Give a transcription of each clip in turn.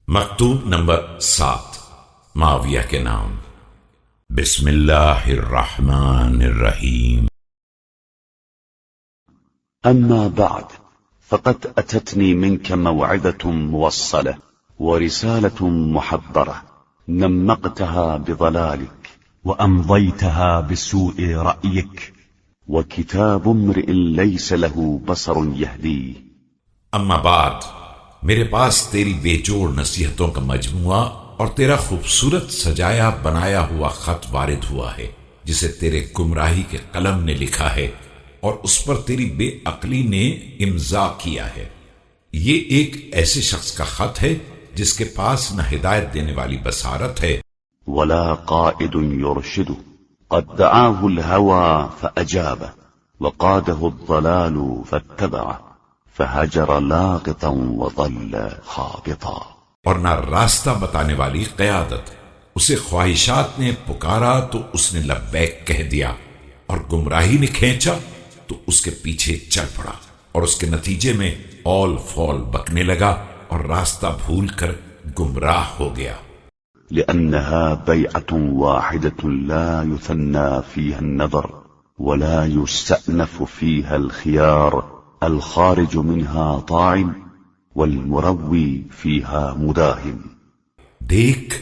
مکتوب نمبر 7 معاویہ کے نام۔ بسم اللہ الرحمن الرحیم۔ أما بعد فقد أتتني منك موعظة موصلة ورسالة محضرة نمقتها بضلالك وأمضيتها بسوء رأيك وكتاب امرئ ليس له بصر يهديه۔ اما بعد میرے پاس تیری بے جوڑ نصیحتوں کا مجموعہ اور تیرا خوبصورت سجایا بنایا ہوا خط وارد ہوا ہے جسے تیرے گمراہی کے قلم نے لکھا ہے اور اس پر تیری بے عقلی نے امضا کیا ہے۔ یہ ایک ایسے شخص کا خط ہے جس کے پاس نہ ہدایت دینے والی بصارت ہے ولا قائد يرشده قد دعاه الهوى فأجابه وقاده الضلال فاتبعه فهجر لاغطا وضل خابطا۔ اور نہ راستہ بتانے والی قیادت، اسے خواہشات نے پکارا تو اس نے لبیک کہہ دیا، اور گمراہی نے کھینچا تو اس کے پیچھے چل پڑا اور اس کے نتیجے میں اول فول بکنے لگا اور راستہ بھول کر گمراہ ہو گیا۔ لأنها بيعة واحدة لا يثنى فيها النظر ولا يستأنف فيها الخيار الخارج منها طاعن والمروي فيها مداهم۔ دیکھ،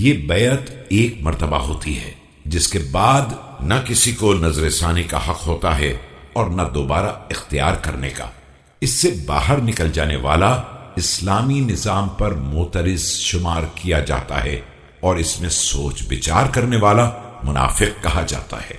یہ بیعت ایک مرتبہ ہوتی ہے جس کے بعد نہ کسی کو نظر ثانی کا حق ہوتا ہے اور نہ دوبارہ اختیار کرنے کا۔ اس سے باہر نکل جانے والا اسلامی نظام پر معترض شمار کیا جاتا ہے اور اس میں سوچ بچار کرنے والا منافق کہا جاتا ہے۔